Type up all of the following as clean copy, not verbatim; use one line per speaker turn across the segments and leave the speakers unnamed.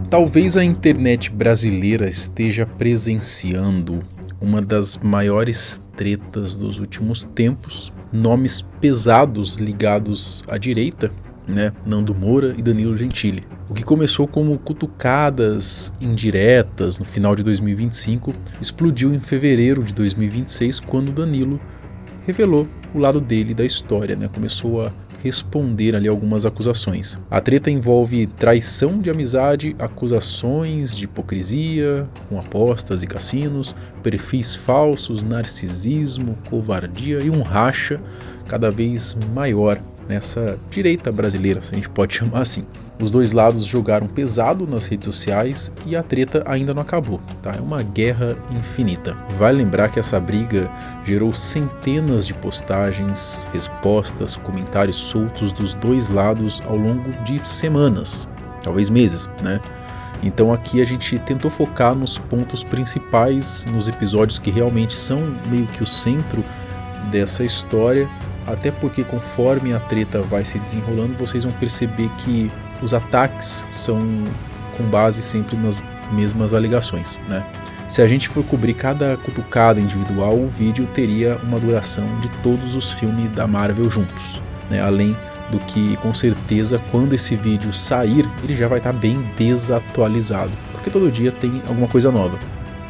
Talvez a internet brasileira esteja presenciando uma das maiores tretas dos últimos tempos. Nomes pesados ligados à direita, né? Nando Moura e Danilo Gentili. O que começou como cutucadas indiretas no final de 2025 explodiu em fevereiro de 2026, quando Danilo revelou o lado dele da história, né? Começou a responder ali algumas acusações. A treta envolve traição de amizade, acusações de hipocrisia, com apostas e cassinos, perfis falsos, narcisismo, covardia e um racha cada vez maior nessa direita brasileira, se a gente pode chamar assim. Os dois lados jogaram pesado nas redes sociais e a treta ainda não acabou, tá? É uma guerra infinita. Vale lembrar que essa briga gerou centenas de postagens, respostas, comentários soltos dos dois lados ao longo de semanas, talvez meses, né? Então aqui a gente tentou focar nos pontos principais, nos episódios que realmente são meio que o centro dessa história, até porque conforme a treta vai se desenrolando, vocês vão perceber que os ataques são com base sempre nas mesmas alegações, né? Se a gente for cobrir cada cutucada individual, o vídeo teria uma duração de todos os filmes da Marvel juntos, né? Além do que, com certeza, quando esse vídeo sair, ele já vai estar bem desatualizado, porque todo dia tem alguma coisa nova,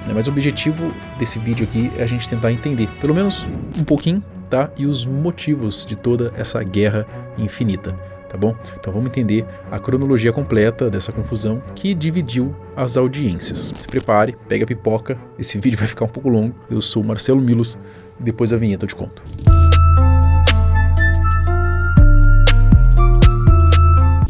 né? Mas o objetivo desse vídeo aqui é a gente tentar entender, pelo menos um pouquinho, tá? E os motivos de toda essa guerra infinita. Tá bom? Então vamos entender a cronologia completa dessa confusão que dividiu as audiências. Se prepare, pega a pipoca, esse vídeo vai ficar um pouco longo. Eu sou o Marcelo Milos e depois da vinheta eu te conto.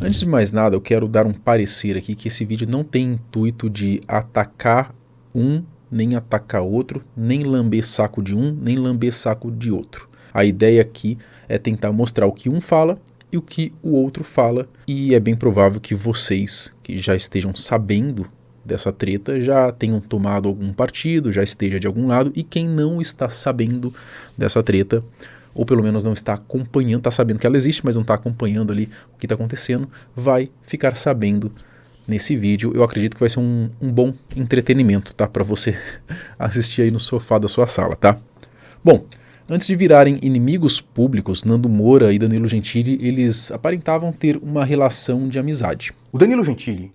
Antes de mais nada, eu quero dar um parecer aqui que esse vídeo não tem intuito de atacar um, nem atacar outro, nem lamber saco de um, nem lamber saco de outro. A ideia aqui é tentar mostrar o que um fala e o que o outro fala, e é bem provável que vocês, que já estejam sabendo dessa treta, já tenham tomado algum partido, já esteja de algum lado, e quem não está sabendo dessa treta, ou pelo menos não está acompanhando, está sabendo que ela existe, mas não está acompanhando ali o que está acontecendo, vai ficar sabendo nesse vídeo. Eu acredito que vai ser um bom entretenimento, tá? Para você assistir aí no sofá da sua sala, tá? Bom, antes de virarem inimigos públicos, Nando Moura e Danilo Gentili, eles aparentavam ter uma relação de amizade.
O Danilo Gentili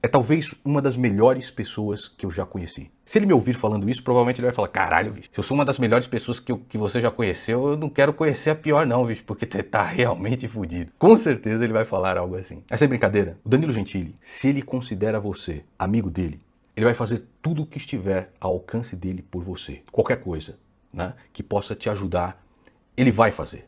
é talvez uma das melhores pessoas que eu já conheci. Se ele me ouvir falando isso, provavelmente ele vai falar: caralho, bicho, se eu sou uma das melhores pessoas que você já conheceu, eu não quero conhecer a pior não, bicho, porque tá realmente fodido. Com certeza ele vai falar algo assim. Essa é brincadeira. O Danilo Gentili, se ele considera você amigo dele, ele vai fazer tudo o que estiver ao alcance dele por você. Qualquer coisa, né, que possa te ajudar, ele vai fazer.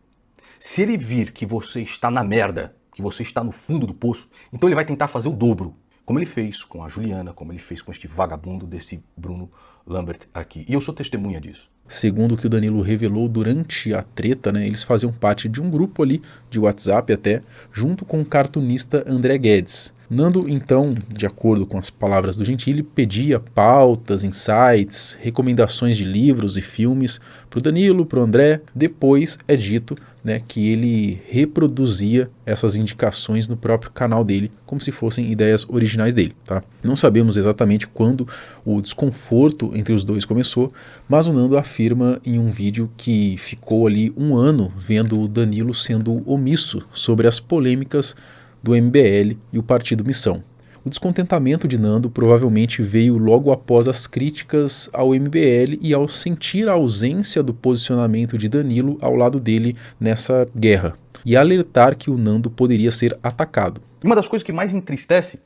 Se ele vir que você está na merda, que você está no fundo do poço, então ele vai tentar fazer o dobro, como ele fez com a Juliana, como ele fez com este vagabundo desse Bruno Lambert aqui. E eu sou testemunha disso.
Segundo o que o Danilo revelou durante a treta, né, eles faziam parte de um grupo ali, de WhatsApp até, junto com o cartunista André Guedes. Nando, então, de acordo com as palavras do Gentili, pedia pautas, insights, recomendações de livros e filmes para o Danilo, para o André. Depois é dito, né, que ele reproduzia essas indicações no próprio canal dele, como se fossem ideias originais dele, tá? Não sabemos exatamente quando o desconforto entre os dois começou, mas o Nando afirma em um vídeo que ficou ali um ano vendo o Danilo sendo omisso sobre as polêmicas do MBL e o Partido Missão. O descontentamento de Nando provavelmente veio logo após as críticas ao MBL e ao sentir a ausência do posicionamento de Danilo ao lado dele nessa guerra, e alertar que o Nando poderia ser atacado.
Uma das coisas que mais entristece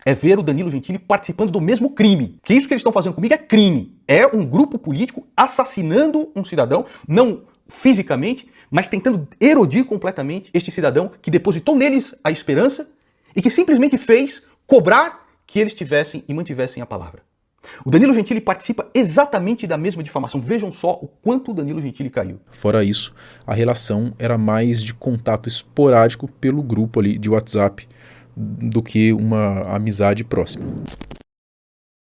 é ver o Danilo Gentili participando do mesmo crime. Que isso que eles estão fazendo comigo é crime. É um grupo político assassinando um cidadão, não fisicamente, mas tentando erodir completamente este cidadão que depositou neles a esperança e que simplesmente fez cobrar que eles tivessem e mantivessem a palavra. O Danilo Gentili participa exatamente da mesma difamação. Vejam só o quanto o Danilo Gentili caiu.
Fora isso, a relação era mais de contato esporádico pelo grupo ali de WhatsApp do que uma amizade próxima.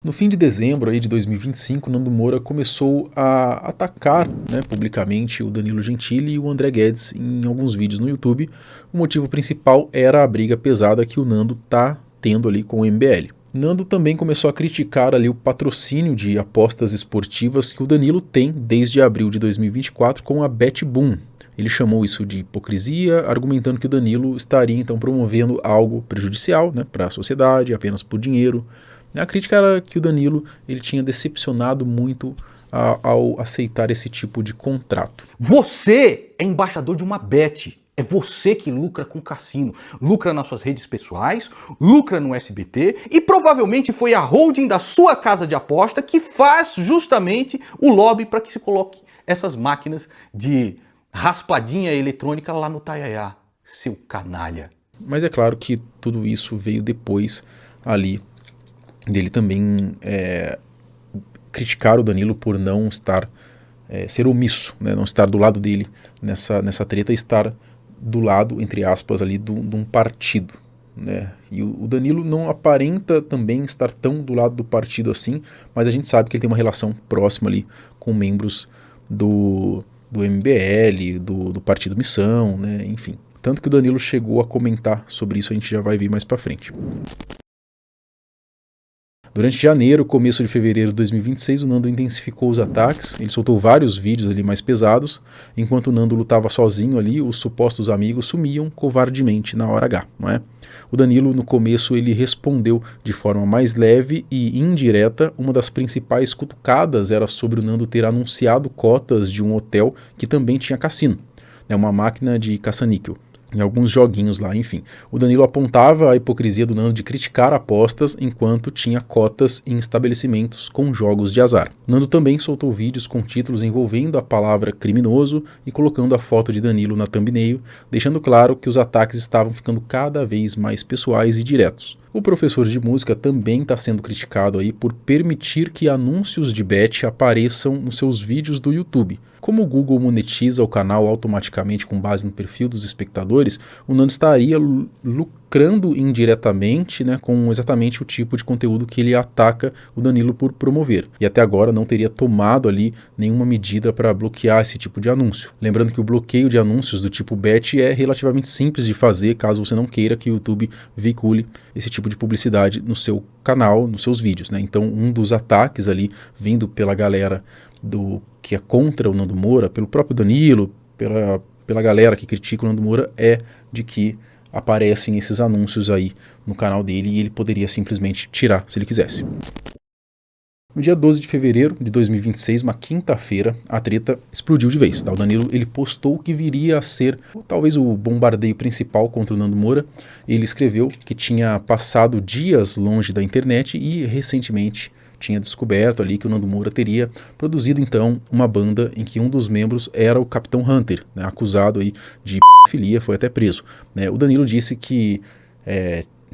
No fim de dezembro aí de 2025, Nando Moura começou a atacar, né, publicamente o Danilo Gentili e o André Guedes em alguns vídeos no YouTube. O motivo principal era a briga pesada que o Nando tá tendo ali com o MBL. Nando também começou a criticar ali o patrocínio de apostas esportivas que o Danilo tem desde abril de 2024 com a BetBoom. Ele chamou isso de hipocrisia, argumentando que o Danilo estaria então promovendo algo prejudicial, né, para a sociedade, apenas por dinheiro. A crítica era que o Danilo ele tinha decepcionado muito ao aceitar esse tipo de contrato.
Você é embaixador de uma bet. É você que lucra com cassino, lucra nas suas redes pessoais, lucra no SBT e provavelmente foi a holding da sua casa de aposta que faz justamente o lobby para que se coloque essas máquinas de raspadinha eletrônica lá no Taiaiá, seu canalha.
Mas é claro que tudo isso veio depois ali dele também criticar o Danilo por não estar, ser omisso, né, não estar do lado dele nessa treta e estar do lado, entre aspas, ali de um partido, né? E o Danilo não aparenta também estar tão do lado do partido assim, mas a gente sabe que ele tem uma relação próxima ali com membros do MBL, do Partido Missão, né? Enfim. Tanto que o Danilo chegou a comentar sobre isso, a gente já vai ver mais pra frente. Durante janeiro, começo de fevereiro de 2026, o Nando intensificou os ataques, ele soltou vários vídeos ali mais pesados, enquanto o Nando lutava sozinho ali, os supostos amigos sumiam covardemente na hora H, não é? O Danilo, no começo, ele respondeu de forma mais leve e indireta. Uma das principais cutucadas era sobre o Nando ter anunciado cotas de um hotel que também tinha cassino, né, uma máquina de caça-níquel. Em alguns joguinhos lá, enfim. O Danilo apontava a hipocrisia do Nando de criticar apostas enquanto tinha cotas em estabelecimentos com jogos de azar. Nando também soltou vídeos com títulos envolvendo a palavra criminoso e colocando a foto de Danilo na thumbnail, deixando claro que os ataques estavam ficando cada vez mais pessoais e diretos. O professor de música também está sendo criticado aí por permitir que anúncios de bet apareçam nos seus vídeos do YouTube. Como o Google monetiza o canal automaticamente com base no perfil dos espectadores, o Nando estaria lucrando indiretamente, né, com exatamente o tipo de conteúdo que ele ataca o Danilo por promover. E até agora não teria tomado ali nenhuma medida para bloquear esse tipo de anúncio. Lembrando que o bloqueio de anúncios do tipo bet é relativamente simples de fazer caso você não queira que o YouTube veicule esse tipo de publicidade no seu canal, nos seus vídeos, né? Então um dos ataques ali vindo pela galera que é contra o Nando Moura, pelo próprio Danilo, pela galera que critica o Nando Moura, é de que aparecem esses anúncios aí no canal dele e ele poderia simplesmente tirar se ele quisesse. No dia 12 de fevereiro de 2026, uma quinta-feira, a treta explodiu de vez. Tá? O Danilo ele postou que viria a ser talvez o bombardeio principal contra o Nando Moura. Ele escreveu que tinha passado dias longe da internet e recentemente tinha descoberto ali que o Nando Moura teria produzido então uma banda em que um dos membros era o Capitão Hunter, né, acusado aí de pedofilia, foi até preso. Né? O Danilo disse que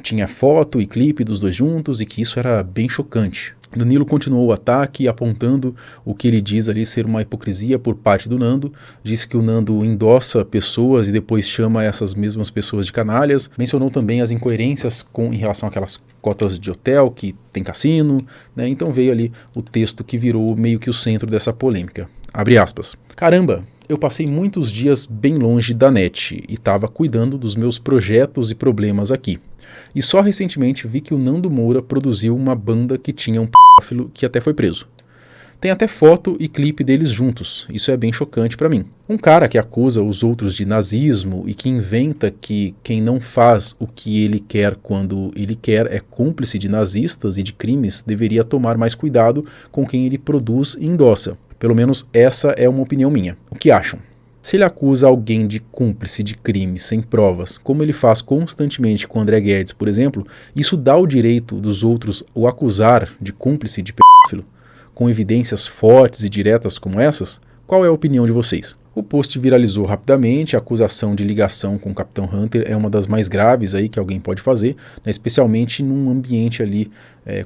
tinha foto e clipe dos dois juntos e que isso era bem chocante. Danilo continuou o ataque apontando o que ele diz ali ser uma hipocrisia por parte do Nando, disse que o Nando endossa pessoas e depois chama essas mesmas pessoas de canalhas, mencionou também as incoerências em relação àquelas cotas de hotel que tem cassino, né? Então veio ali o texto que virou meio que o centro dessa polêmica. Abre aspas. Caramba, eu passei muitos dias bem longe da net e estava cuidando dos meus projetos e problemas aqui. E só recentemente vi que o Nando Moura produziu uma banda que tinha um pedófilo que até foi preso. Tem até foto e clipe deles juntos, isso é bem chocante pra mim. Um cara que acusa os outros de nazismo e que inventa que quem não faz o que ele quer quando ele quer é cúmplice de nazistas e de crimes deveria tomar mais cuidado com quem ele produz e endossa. Pelo menos essa é uma opinião minha. O que acham? Se ele acusa alguém de cúmplice de crime sem provas, como ele faz constantemente com André Guedes, por exemplo, isso dá o direito dos outros o acusar de cúmplice de pedófilo, com evidências fortes e diretas como essas? Qual é a opinião de vocês? O post viralizou rapidamente, a acusação de ligação com o Capitão Hunter é uma das mais graves aí que alguém pode fazer, né, especialmente num ambiente ali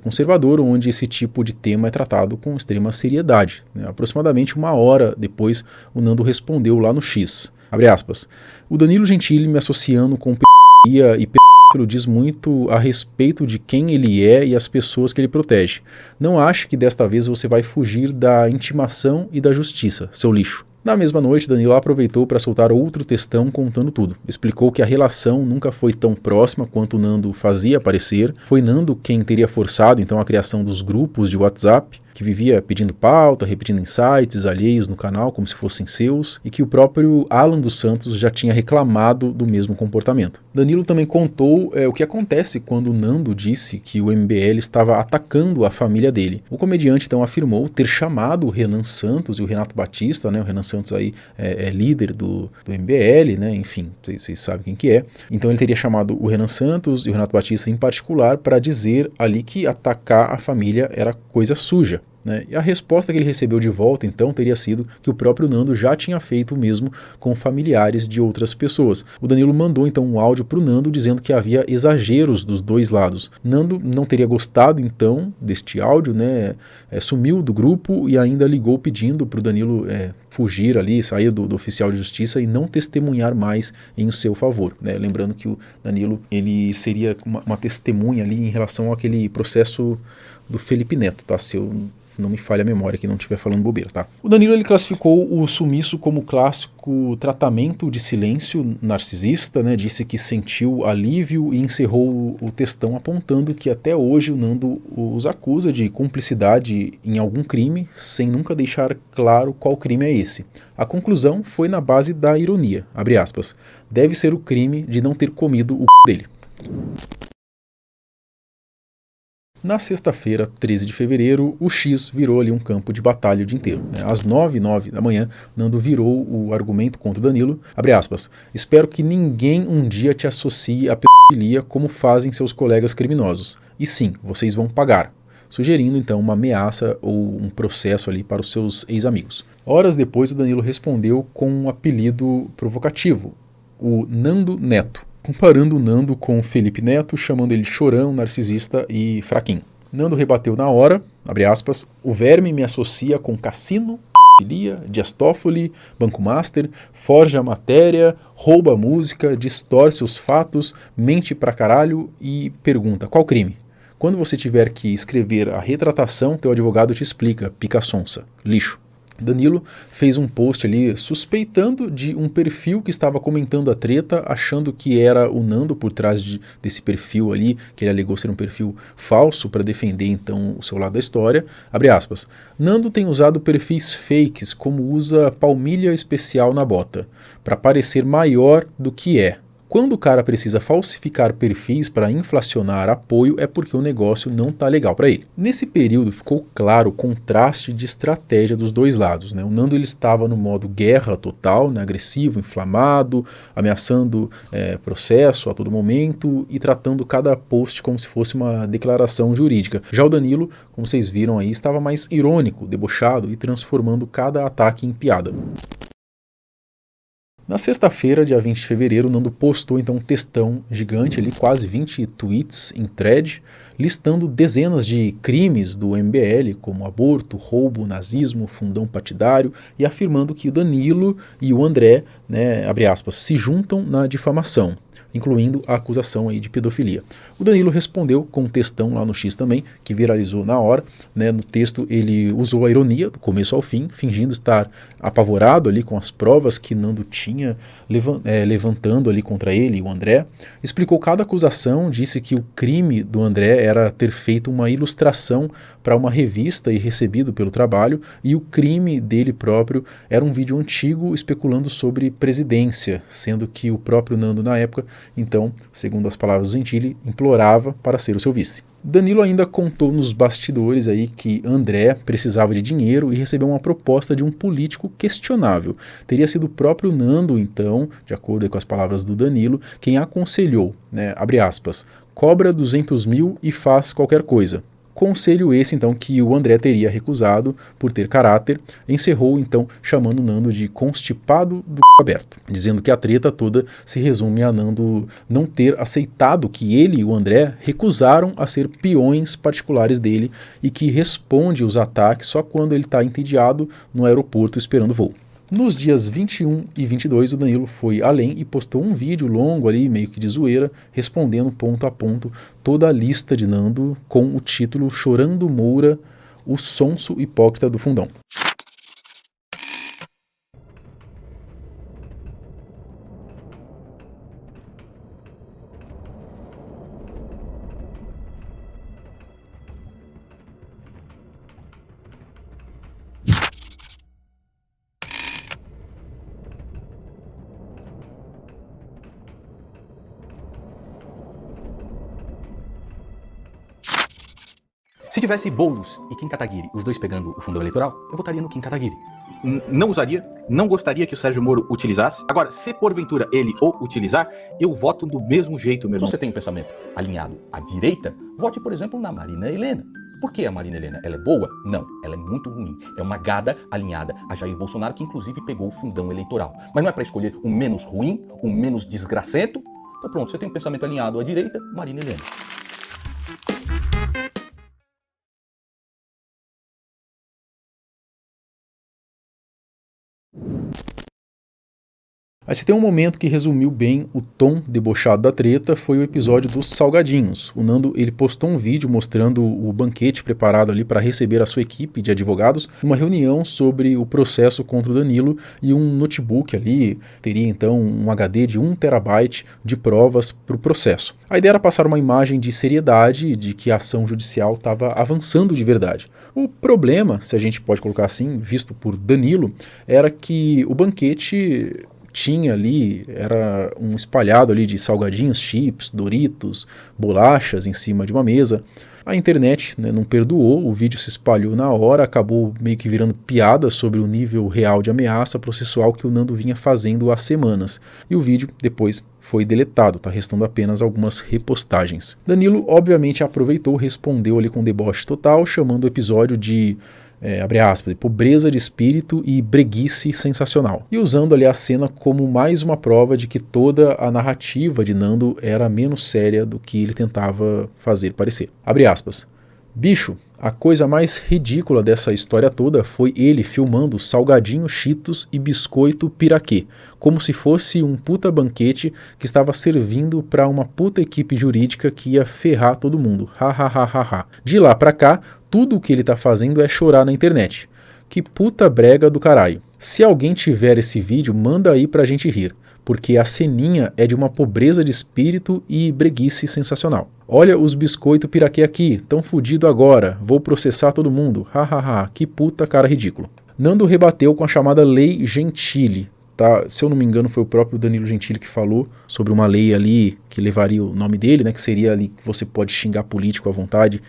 conservador, onde esse tipo de tema é tratado com extrema seriedade. Né? Aproximadamente uma hora depois, o Nando respondeu lá no X, abre aspas, o Danilo Gentili me associando com pedofilia e pedófilo diz muito a respeito de quem ele é e as pessoas que ele protege. Não ache que desta vez você vai fugir da intimação e da justiça, seu lixo. Na mesma noite, Danilo aproveitou para soltar outro textão contando tudo. Explicou que a relação nunca foi tão próxima quanto o Nando fazia parecer. Foi Nando quem teria forçado então a criação dos grupos de WhatsApp, que vivia pedindo pauta, repetindo insights alheios no canal como se fossem seus, e que o próprio Alan dos Santos já tinha reclamado do mesmo comportamento. Danilo também contou o que acontece quando o Nando disse que o MBL estava atacando a família dele. O comediante então afirmou ter chamado o Renan Santos e o Renato Batista, né? O Renan Santos aí é líder do MBL, né? Enfim, vocês sabem quem que é. Então ele teria chamado o Renan Santos e o Renato Batista em particular para dizer ali que atacar a família era coisa suja. Né? E a resposta que ele recebeu de volta, então, teria sido que o próprio Nando já tinha feito o mesmo com familiares de outras pessoas. O Danilo mandou, então, um áudio para o Nando dizendo que havia exageros dos dois lados. Nando não teria gostado, então, deste áudio, né? Sumiu do grupo e ainda ligou pedindo para o Danilo fugir ali, sair do oficial de justiça e não testemunhar mais em seu favor. Né? Lembrando que o Danilo ele seria uma testemunha ali em relação àquele processo do Felipe Neto, tá? Se eu não me falha a memória que não estiver falando bobeira, tá? O Danilo ele classificou o sumiço como clássico tratamento de silêncio narcisista, né? Disse que sentiu alívio e encerrou o textão apontando que até hoje o Nando os acusa de cumplicidade em algum crime, sem nunca deixar claro qual crime é esse. A conclusão foi na base da ironia, abre aspas, deve ser o crime de não ter comido o dele. Na sexta-feira, 13 de fevereiro, o X virou ali um campo de batalha o dia inteiro. Às 9h09 da manhã, Nando virou o argumento contra o Danilo, abre aspas, espero que ninguém um dia te associe à pedofilia como fazem seus colegas criminosos. E sim, vocês vão pagar. Sugerindo então uma ameaça ou um processo ali para os seus ex-amigos. Horas depois, o Danilo respondeu com um apelido provocativo, o Nando Neto, comparando o Nando com o Felipe Neto, chamando ele de chorão, narcisista e fraquinho. Nando rebateu na hora, abre aspas, o verme me associa com cassino, pedofilia, Dias Toffoli, Banco Master, forja a matéria, rouba a música, distorce os fatos, mente pra caralho e pergunta, qual crime? Quando você tiver que escrever a retratação, teu advogado te explica, pica sonsa, lixo. Danilo fez um post ali suspeitando de um perfil que estava comentando a treta, achando que era o Nando por trás desse perfil ali, que ele alegou ser um perfil falso para defender então o seu lado da história. Abre aspas. Nando tem usado perfis fakes como usa palmilha especial na bota, para parecer maior do que é. Quando o cara precisa falsificar perfis para inflacionar apoio é porque o negócio não está legal para ele. Nesse período ficou claro o contraste de estratégia dos dois lados. Né? O Nando ele estava no modo guerra total, né? Agressivo, inflamado, ameaçando processo a todo momento e tratando cada post como se fosse uma declaração jurídica. Já o Danilo, como vocês viram aí, estava mais irônico, debochado e transformando cada ataque em piada. Na sexta-feira, dia 20 de fevereiro, o Nando postou então um textão gigante, ali, quase 20 tweets em thread, listando dezenas de crimes do MBL, como aborto, roubo, nazismo, fundão partidário, e afirmando que o Danilo e o André, né, abre aspas, se juntam na difamação, incluindo a acusação aí de pedofilia. O Danilo respondeu com um textão lá no X também, que viralizou na hora. Né? No texto ele usou a ironia do começo ao fim, fingindo estar apavorado ali com as provas que Nando tinha levantando ali contra ele e o André. Explicou cada acusação, disse que o crime do André era ter feito uma ilustração para uma revista e recebido pelo trabalho, e o crime dele próprio era um vídeo antigo especulando sobre presidência, sendo que o próprio Nando na época, então, segundo as palavras do Gentili, implorava para ser o seu vice. Danilo ainda contou nos bastidores aí que André precisava de dinheiro e recebeu uma proposta de um político questionável. Teria sido o próprio Nando, então, de acordo com as palavras do Danilo, quem aconselhou, né, abre aspas, cobra 200 mil e faz qualquer coisa. Conselho esse, então, que o André teria recusado por ter caráter, encerrou, então, chamando Nando de constipado do aberto, dizendo que a treta toda se resume a Nando não ter aceitado que ele e o André recusaram a ser peões particulares dele e que responde os ataques só quando ele está entediado no aeroporto esperando voo. Nos dias 21 e 22, o Danilo foi além e postou um vídeo longo ali, meio que de zoeira, respondendo ponto a ponto toda a lista de Nando com o título Chorando Moura, o sonso hipócrita do fundão.
Se tivesse Boulos e Kim Kataguiri, os dois pegando o fundão eleitoral, eu votaria no Kim Kataguiri.
Não usaria, não gostaria que o Sérgio Moro utilizasse. Agora, se porventura ele o utilizar, eu voto do mesmo jeito, meu irmão.
Se você tem um pensamento alinhado à direita, vote, por exemplo, na Marina Helena. Por que a Marina Helena? Ela é boa? Não, ela é muito ruim. É uma gada alinhada a Jair Bolsonaro, que inclusive pegou o fundão eleitoral. Mas não é para escolher o menos ruim, o menos desgracento. Então pronto, você tem um pensamento alinhado à direita, Marina Helena.
Mas se tem um momento que resumiu bem o tom debochado da treta, foi o episódio dos salgadinhos. O Nando, ele postou um vídeo mostrando o banquete preparado ali para receber a sua equipe de advogados, uma reunião sobre o processo contra o Danilo e um notebook ali, teria então um HD de 1 terabyte de provas para o processo. A ideia era passar uma imagem de seriedade, de que a ação judicial estava avançando de verdade. O problema, se a gente pode colocar assim, visto por Danilo, era que o banquete tinha ali, era um espalhado ali de salgadinhos, chips, Doritos, bolachas em cima de uma mesa. A internet, né, não perdoou, o vídeo se espalhou na hora, acabou meio que virando piada sobre o nível real de ameaça processual que o Nando vinha fazendo há semanas. E o vídeo depois foi deletado, tá restando apenas algumas repostagens. Danilo obviamente aproveitou, respondeu ali com deboche total, chamando o episódio de abre aspas, pobreza de espírito e breguice sensacional. E usando ali a cena como mais uma prova de que toda a narrativa de Nando era menos séria do que ele tentava fazer parecer. Abre aspas. Bicho, a coisa mais ridícula dessa história toda foi ele filmando salgadinho Cheetos e biscoito piraquê, como se fosse um puta banquete que estava servindo para uma puta equipe jurídica que ia ferrar todo mundo. Ha ha ha ha ha. De lá pra cá, tudo o que ele tá fazendo é chorar na internet. Que puta brega do caralho. Se alguém tiver esse vídeo, manda aí pra gente rir, porque a ceninha é de uma pobreza de espírito e breguice sensacional. Olha os biscoito piraquê aqui, tão fudido agora, vou processar todo mundo, hahaha, que puta cara ridículo. Nando rebateu com a chamada Lei Gentili. Tá, se eu não me engano foi o próprio Danilo Gentili que falou sobre uma lei ali que levaria o nome dele, né, que seria ali que você pode xingar político à vontade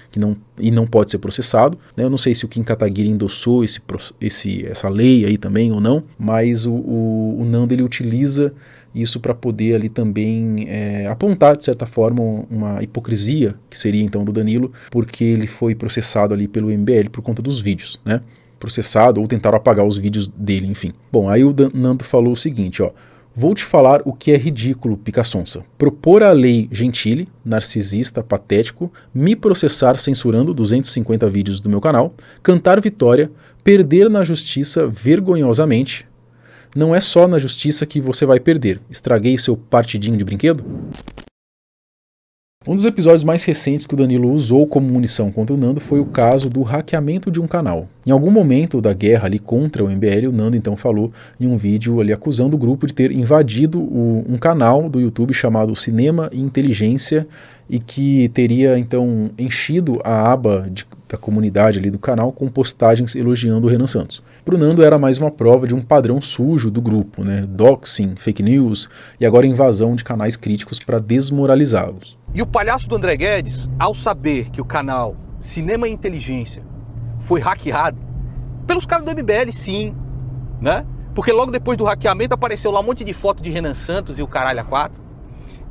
e não pode ser processado, né. Eu não sei se o Kim Kataguiri endossou essa lei aí também ou não, mas o Nando ele utiliza isso para poder ali também apontar de certa forma uma hipocrisia que seria então do Danilo, porque ele foi processado ali pelo MBL por conta dos vídeos, né, processado ou tentaram apagar os vídeos dele, enfim. Bom, aí o Nando falou o seguinte, ó: vou te falar o que é ridículo, Pica-Sonsa. Propor a lei Gentili, narcisista, patético, me processar censurando 250 vídeos do meu canal, cantar vitória, perder na justiça vergonhosamente. Não é só na justiça que você vai perder. Estraguei seu partidinho de brinquedo? Um dos episódios mais recentes que o Danilo usou como munição contra o Nando foi o caso do hackeamento de um canal. Em algum momento da guerra ali contra o MBL, o Nando então falou em um vídeo ali acusando o grupo de ter invadido um canal do YouTube chamado Cinema e Inteligência e que teria então enchido a aba da comunidade ali do canal com postagens elogiando o Renan Santos. Para o Nando era mais uma prova de um padrão sujo do grupo, né? Doxing, fake news e agora invasão de canais críticos para desmoralizá-los.
E o palhaço do André Guedes, ao saber que o canal Cinema e Inteligência foi hackeado pelos caras do MBL, sim, né? Porque logo depois do hackeamento apareceu lá um monte de foto de Renan Santos e o caralho A4.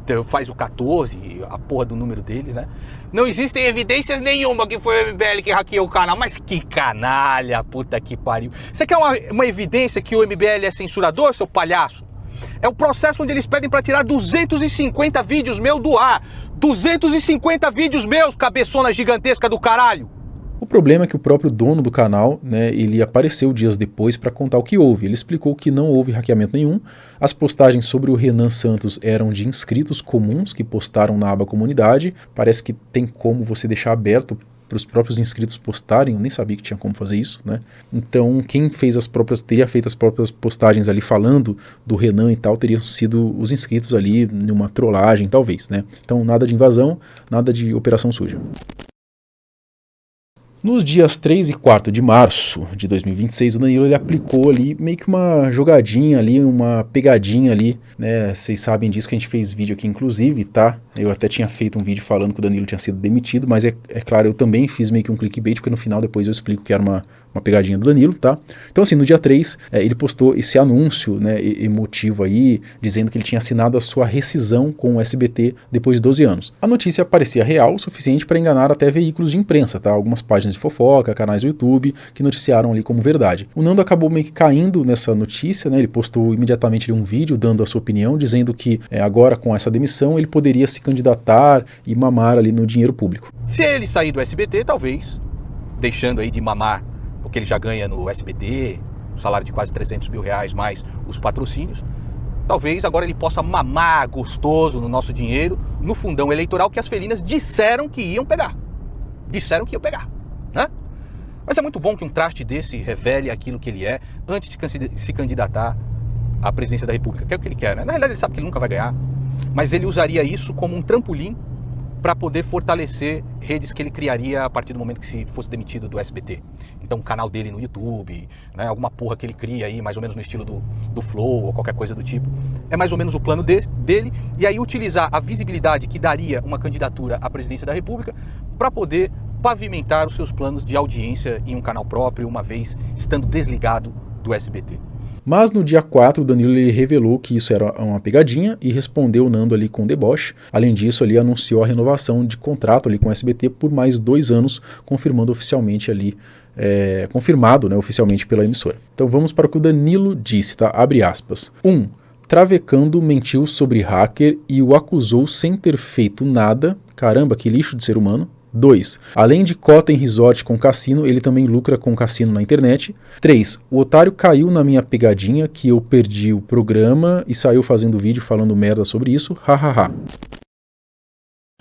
Então faz o 14, a porra do número deles, né? Não existem evidências nenhuma que foi o MBL que hackeou o canal. Mas que canalha, puta que pariu. Você quer uma evidência que o MBL é censurador, seu palhaço? É o processo onde eles pedem pra tirar 250 vídeos meus do ar. 250 vídeos meus, cabeçona gigantesca do caralho.
O problema é que o próprio dono do canal, né, ele apareceu dias depois para contar o que houve. Ele explicou que não houve hackeamento nenhum, as postagens sobre o Renan Santos eram de inscritos comuns que postaram na aba comunidade. Parece que tem como você deixar aberto para os próprios inscritos postarem, eu nem sabia que tinha como fazer isso, né? Então quem teria feito as próprias postagens ali falando do Renan e tal, teriam sido os inscritos ali numa trollagem talvez, né? Então nada de invasão, nada de operação suja. Nos dias 3 e 4 de março de 2026, o Danilo ele aplicou ali meio que uma jogadinha ali, uma pegadinha ali, né? Vocês sabem disso que a gente fez vídeo aqui inclusive, tá? Eu até tinha feito um vídeo falando que o Danilo tinha sido demitido, mas é claro, eu também fiz meio que um clickbait, porque no final depois eu explico que era uma pegadinha do Danilo, tá? Então assim, no dia 3, ele postou esse anúncio, né, emotivo aí, dizendo que ele tinha assinado a sua rescisão com o SBT depois de 12 anos. A notícia parecia real o suficiente para enganar até veículos de imprensa, tá? Algumas páginas de fofoca, canais do YouTube, que noticiaram ali como verdade. O Nando acabou meio que caindo nessa notícia, né? Ele postou imediatamente um vídeo dando a sua opinião, dizendo que agora com essa demissão ele poderia se candidatar e mamar ali no dinheiro público.
Se ele sair do SBT, talvez, deixando aí de mamar o que ele já ganha no SBT, um salário de quase 300 mil reais mais os patrocínios, talvez agora ele possa mamar gostoso no nosso dinheiro, no fundão eleitoral que as felinas disseram que iam pegar. Disseram que iam pegar, né? Mas é muito bom que um traste desse revele aquilo que ele é antes de se candidatar à presidência da República, que é o que ele quer, né? Na realidade ele sabe que ele nunca vai ganhar, mas ele usaria isso como um trampolim para poder fortalecer redes que ele criaria a partir do momento que se fosse demitido do SBT. Então, o canal dele no YouTube, né, alguma porra que ele cria aí, mais ou menos no estilo do Flow ou qualquer coisa do tipo. É mais ou menos o plano dele, e aí utilizar a visibilidade que daria uma candidatura à presidência da República para poder pavimentar os seus planos de audiência em um canal próprio, uma vez estando desligado do SBT.
Mas no dia 4, o Danilo ele revelou que isso era uma pegadinha e respondeu o Nando ali com deboche. Além disso, ele anunciou a renovação de contrato ali com o SBT por mais 2 anos, confirmando oficialmente ali, confirmado, né, oficialmente pela emissora. Então vamos para o que o Danilo disse, tá? Abre aspas. 1. Travecando mentiu sobre hacker e o acusou sem ter feito nada. Caramba, que lixo de ser humano. 2. Além de cota em resort com cassino, ele também lucra com cassino na internet. 3. O otário caiu na minha pegadinha que eu perdi o programa e saiu fazendo vídeo falando merda sobre isso. Hahaha.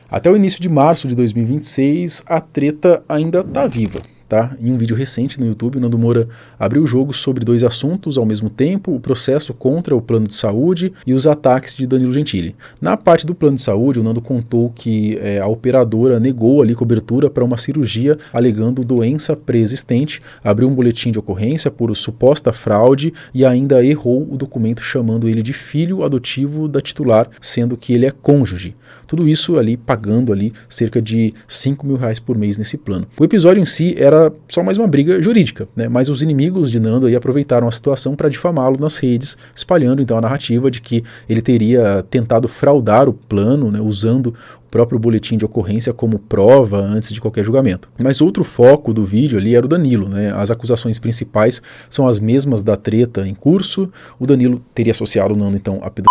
Até o início de março de 2026, a treta ainda tá viva. Tá? Em um vídeo recente no YouTube, o Nando Moura abriu o jogo sobre 2 assuntos ao mesmo tempo, o processo contra o plano de saúde e os ataques de Danilo Gentili. Na parte do plano de saúde, o Nando contou que a operadora negou ali cobertura para uma cirurgia alegando doença pré-existente, abriu um boletim de ocorrência por suposta fraude e ainda errou o documento chamando ele de filho adotivo da titular, sendo que ele é cônjuge. Tudo isso ali pagando ali cerca de 5 mil reais por mês nesse plano. O episódio em si era só mais uma briga jurídica, né? Mas os inimigos de Nando aí aproveitaram a situação para difamá-lo nas redes, espalhando então a narrativa de que ele teria tentado fraudar o plano, né, usando o próprio boletim de ocorrência como prova antes de qualquer julgamento. Mas outro foco do vídeo ali era o Danilo, né? As acusações principais são as mesmas da treta em curso. O Danilo teria associado o Nando então a pedofilia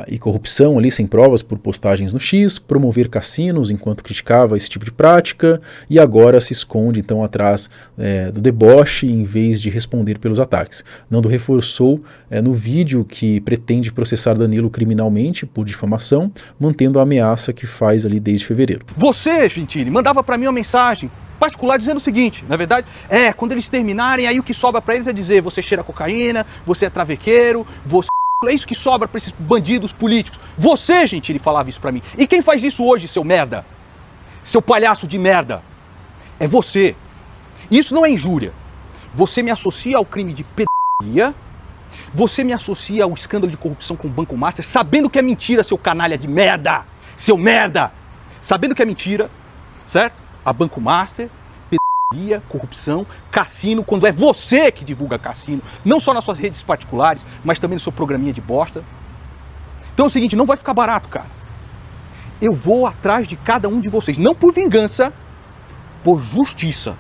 e corrupção ali sem provas por postagens no X, promover cassinos enquanto criticava esse tipo de prática e agora se esconde então atrás do deboche em vez de responder pelos ataques. Nando reforçou no vídeo que pretende processar Danilo criminalmente por difamação, mantendo a ameaça que faz ali desde fevereiro.
Você, Gentili, mandava para mim uma mensagem particular dizendo o seguinte, na verdade, quando eles terminarem, aí o que sobra para eles é dizer, você cheira cocaína, você é travequeiro, você... É isso que sobra para esses bandidos políticos. Você, gente, ele falava isso para mim. E quem faz isso hoje, seu merda? Seu palhaço de merda? É você. Isso não é injúria. Você me associa ao crime de pedofilia, você me associa ao escândalo de corrupção com o Banco Master, sabendo que é mentira, seu canalha de merda. Seu merda. Sabendo que é mentira, certo? A Banco Master, corrupção, cassino, quando é você que divulga cassino, não só nas suas redes particulares, mas também no seu programinha de bosta. Então é o seguinte, não vai ficar barato, cara. Eu vou atrás de cada um de vocês, não por vingança, por justiça.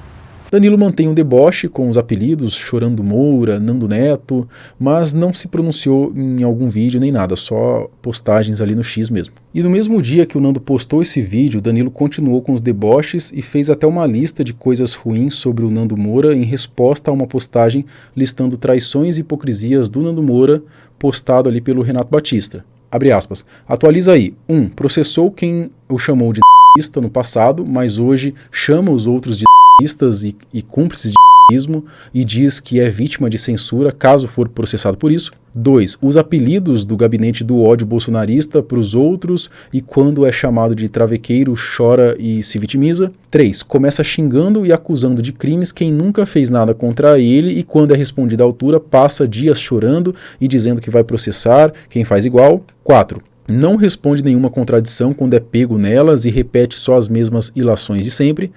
Danilo mantém um deboche com os apelidos Chorando Moura, Nando Neto, mas não se pronunciou em algum vídeo nem nada, só postagens ali no X mesmo. E no mesmo dia que o Nando postou esse vídeo, Danilo continuou com os deboches e fez até uma lista de coisas ruins sobre o Nando Moura em resposta a uma postagem listando traições e hipocrisias do Nando Moura, postado ali pelo Renato Batista. Abre aspas. Atualiza aí. 1. Processou quem o chamou de no passado, mas hoje chama os outros de e cúmplices de e diz que é vítima de censura caso for processado por isso. 2. Usa apelidos do gabinete do ódio bolsonarista para os outros e quando é chamado de travequeiro chora e se vitimiza. 3. Começa xingando e acusando de crimes quem nunca fez nada contra ele e quando é respondido à altura passa dias chorando e dizendo que vai processar quem faz igual. 4. Não responde nenhuma contradição quando é pego nelas e repete só as mesmas ilações de sempre.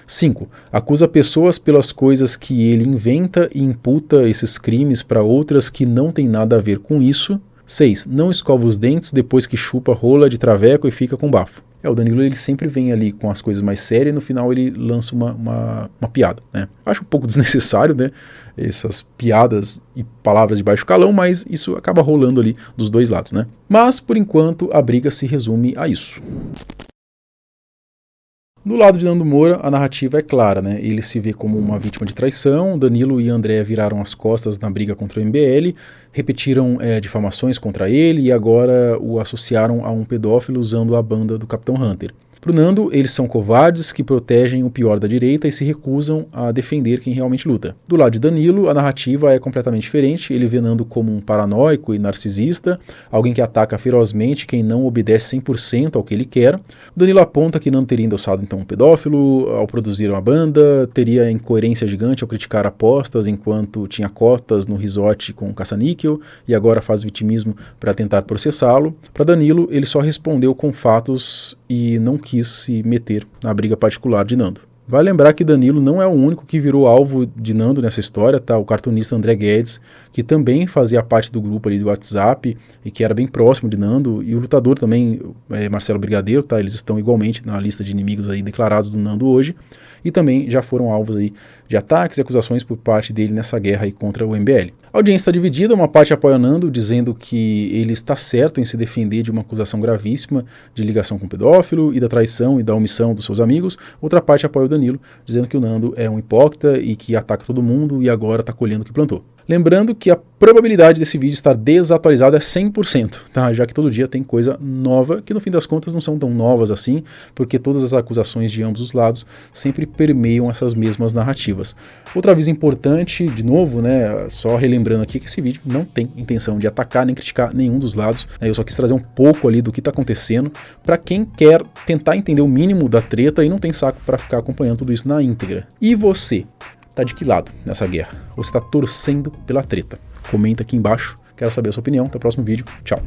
5. Acusa pessoas pelas coisas que ele inventa e imputa esses crimes para outras que não têm nada a ver com isso. 6. Não escova os dentes depois que chupa rola de traveco e fica com bafo. O Danilo ele sempre vem ali com as coisas mais sérias e no final ele lança uma piada, né? Acho um pouco desnecessário, né? Essas piadas e palavras de baixo calão, mas isso acaba rolando ali dos dois lados, né? Mas, por enquanto, a briga se resume a isso. Do lado de Nando Moura, a narrativa é clara, né? Ele se vê como uma vítima de traição, Danilo e André viraram as costas na briga contra o MBL, repetiram difamações contra ele e agora o associaram a um pedófilo usando a banda do Capitão Hunter. Pro Nando, eles são covardes que protegem o pior da direita e se recusam a defender quem realmente luta. Do lado de Danilo, a narrativa é completamente diferente, ele vê Nando como um paranoico e narcisista, alguém que ataca ferozmente quem não obedece 100% ao que ele quer. O Danilo aponta que Nando teria endossado então um pedófilo ao produzir uma banda, teria incoerência gigante ao criticar apostas enquanto tinha cotas no resort com caça-níquel e agora faz vitimismo para tentar processá-lo. Para Danilo, ele só respondeu com fatos e não quis se meter na briga particular de Nando. Vale lembrar que Danilo não é o único que virou alvo de Nando nessa história, tá? O cartunista André Guedes, que também fazia parte do grupo ali do WhatsApp e que era bem próximo de Nando, e o lutador também, Marcelo Brigadeiro, tá? Eles estão igualmente na lista de inimigos aí declarados do Nando hoje, e também já foram alvos aí de ataques e acusações por parte dele nessa guerra aí contra o MBL. A audiência está dividida, uma parte apoia Nando, dizendo que ele está certo em se defender de uma acusação gravíssima de ligação com o pedófilo e da traição e da omissão dos seus amigos, outra parte apoia o Danilo, dizendo que o Nando é um hipócrita e que ataca todo mundo e agora está colhendo o que plantou. Lembrando que a probabilidade desse vídeo estar desatualizado é 100%, tá? Já que todo dia tem coisa nova, que no fim das contas não são tão novas assim, porque todas as acusações de ambos os lados sempre permeiam essas mesmas narrativas. Outra aviso importante, de novo, né, só relembrando aqui que esse vídeo não tem intenção de atacar nem criticar nenhum dos lados, né? Eu só quis trazer um pouco ali do que está acontecendo para quem quer tentar entender o mínimo da treta e não tem saco para ficar acompanhando tudo isso na íntegra. E você? Tá de que lado nessa guerra? Ou você tá torcendo pela treta? Comenta aqui embaixo, quero saber a sua opinião. Até o próximo vídeo, tchau!